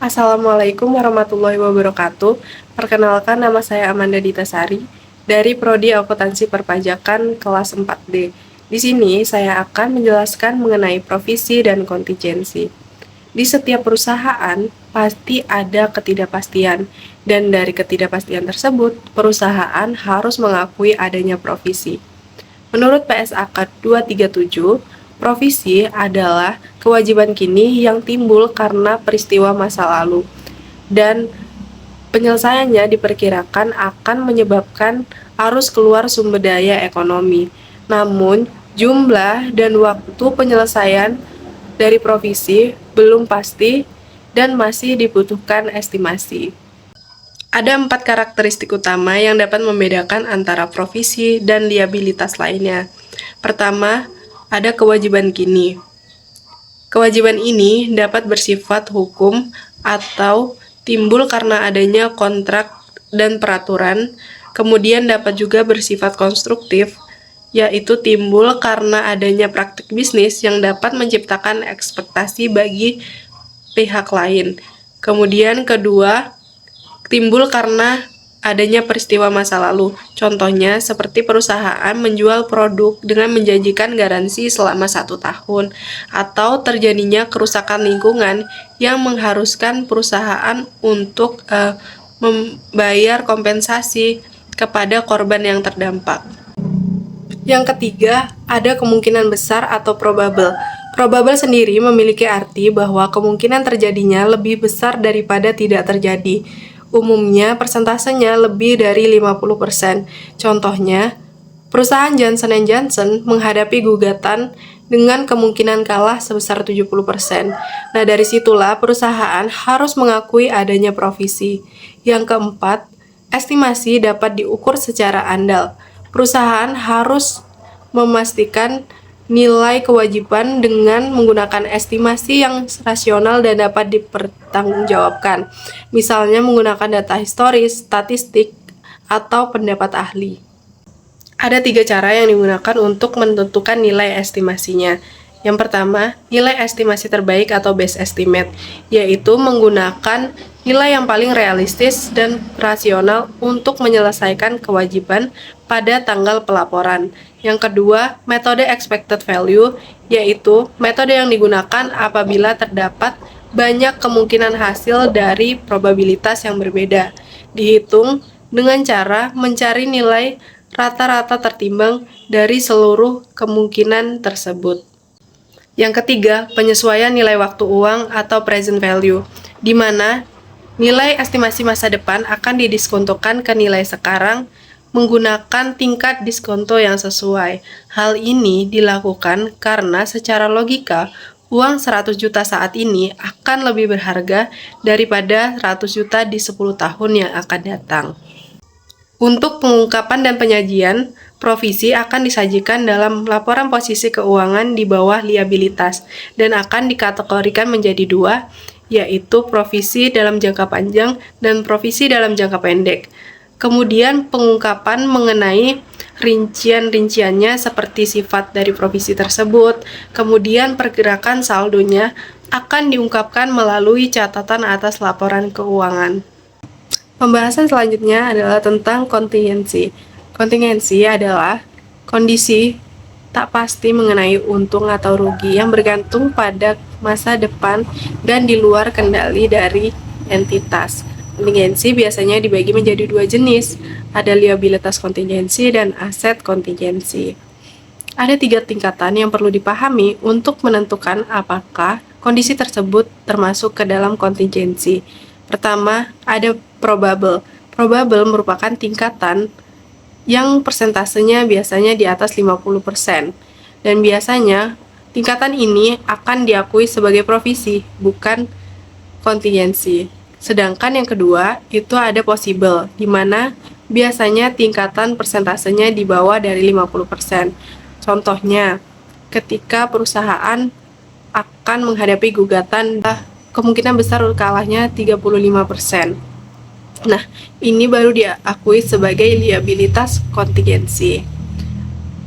Assalamualaikum warahmatullahi wabarakatuh. Perkenalkan, nama saya Amanda Ditasari dari Prodi Akuntansi Perpajakan kelas 4D. Di sini saya akan menjelaskan mengenai provisi dan kontingensi. Di setiap perusahaan pasti ada ketidakpastian, dan dari ketidakpastian tersebut, perusahaan harus mengakui adanya provisi. Menurut PSAK 237, provisi adalah kewajiban kini yang timbul karena peristiwa masa lalu, dan penyelesaiannya diperkirakan akan menyebabkan arus keluar sumber daya ekonomi. Namun, jumlah dan waktu penyelesaian dari provisi belum pasti dan masih dibutuhkan estimasi. Ada 4 karakteristik utama yang dapat membedakan antara provisi dan liabilitas lainnya. Pertama, ada kewajiban kini. Kewajiban ini dapat bersifat hukum atau timbul karena adanya kontrak dan peraturan. Kemudian dapat juga bersifat konstruktif, yaitu timbul karena adanya praktik bisnis yang dapat menciptakan ekspektasi bagi pihak lain. Kemudian kedua, timbul karena adanya peristiwa masa lalu. Contohnya seperti perusahaan menjual produk dengan menjanjikan garansi selama 1 tahun, atau terjadinya kerusakan lingkungan yang mengharuskan perusahaan untuk membayar kompensasi kepada korban yang terdampak. Yang ketiga, ada kemungkinan besar atau probable. Probable sendiri memiliki arti bahwa kemungkinan terjadinya lebih besar daripada tidak terjadi. Umumnya persentasenya lebih dari 50%. Contohnya, perusahaan Johnson & Johnson menghadapi gugatan dengan kemungkinan kalah sebesar 70%. Nah, dari situlah perusahaan harus mengakui adanya provisi. Yang keempat, estimasi dapat diukur secara andal. Perusahaan harus memastikan nilai kewajiban dengan menggunakan estimasi yang rasional dan dapat dipertanggungjawabkan, misalnya menggunakan data historis, statistik, atau pendapat ahli. Ada 3 cara yang digunakan untuk menentukan nilai estimasinya. Yang pertama, nilai estimasi terbaik atau best estimate, yaitu menggunakan nilai yang paling realistis dan rasional untuk menyelesaikan kewajiban pada tanggal pelaporan. Yang kedua, metode expected value, yaitu metode yang digunakan apabila terdapat banyak kemungkinan hasil dari probabilitas yang berbeda, dihitung dengan cara mencari nilai rata-rata tertimbang dari seluruh kemungkinan tersebut. Yang ketiga, penyesuaian nilai waktu uang atau present value, di mana nilai estimasi masa depan akan didiskontokan ke nilai sekarang menggunakan tingkat diskonto yang sesuai. Hal ini dilakukan karena secara logika, uang 100 juta saat ini akan lebih berharga daripada 100 juta di 10 tahun yang akan datang. Untuk pengungkapan dan penyajian, provisi akan disajikan dalam laporan posisi keuangan di bawah liabilitas dan akan dikategorikan menjadi 2, yaitu provisi dalam jangka panjang dan provisi dalam jangka pendek. Kemudian pengungkapan mengenai rincian-rinciannya seperti sifat dari provisi tersebut, kemudian pergerakan saldonya akan diungkapkan melalui catatan atas laporan keuangan. Pembahasan selanjutnya adalah tentang kontingensi. Kontingensi adalah kondisi tak pasti mengenai untung atau rugi yang bergantung pada masa depan dan di luar kendali dari entitas. Kontingensi biasanya dibagi menjadi 2 jenis, ada liabilitas kontingensi dan aset kontingensi. Ada 3 tingkatan yang perlu dipahami untuk menentukan apakah kondisi tersebut termasuk ke dalam kontingensi. Pertama, ada probable. Probable merupakan tingkatan yang persentasenya biasanya di atas 50%. Dan biasanya tingkatan ini akan diakui sebagai provisi, bukan kontingensi. Sedangkan yang kedua, itu ada possible, di mana biasanya tingkatan persentasenya di bawah dari 50%. Contohnya, ketika perusahaan akan menghadapi gugatan, kemungkinan besar kalahnya 35%. Nah, ini baru diakui sebagai liabilitas kontingensi.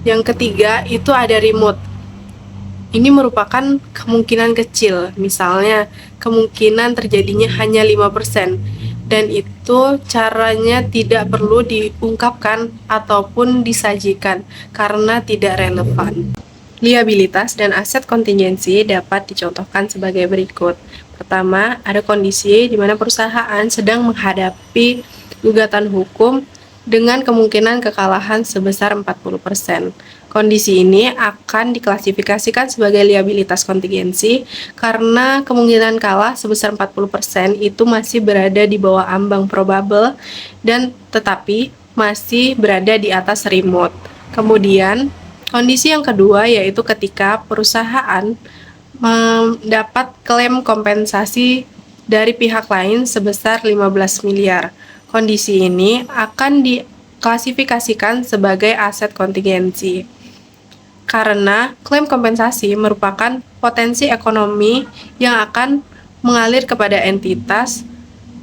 Yang ketiga, itu ada remote. Ini merupakan kemungkinan kecil, misalnya kemungkinan terjadinya hanya 5%. Dan itu caranya tidak perlu diungkapkan ataupun disajikan karena tidak relevan. Liabilitas dan aset kontingensi dapat dicontohkan sebagai berikut. Pertama, ada kondisi di mana perusahaan sedang menghadapi gugatan hukum dengan kemungkinan kekalahan sebesar 40%. Kondisi ini akan diklasifikasikan sebagai liabilitas kontingensi karena kemungkinan kalah sebesar 40% itu masih berada di bawah ambang probable dan tetapi masih berada di atas remote. Kemudian, kondisi yang kedua yaitu ketika perusahaan mendapat klaim kompensasi dari pihak lain sebesar 15 miliar. Kondisi ini akan diklasifikasikan sebagai aset kontingensi karena klaim kompensasi merupakan potensi ekonomi yang akan mengalir kepada entitas,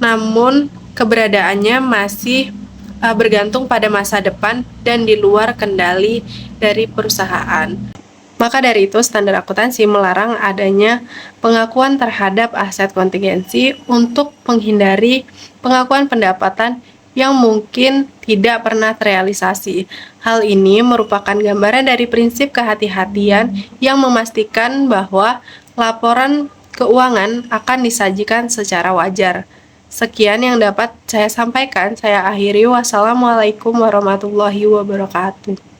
namun keberadaannya masih bergantung pada masa depan dan di luar kendali dari perusahaan. Maka dari itu, standar akuntansi melarang adanya pengakuan terhadap aset kontingensi untuk menghindari pengakuan pendapatan yang mungkin tidak pernah terrealisasi. Hal ini merupakan gambaran dari prinsip kehati-hatian yang memastikan bahwa laporan keuangan akan disajikan secara wajar. Sekian yang dapat saya sampaikan. Saya akhiri. Wassalamualaikum warahmatullahi wabarakatuh.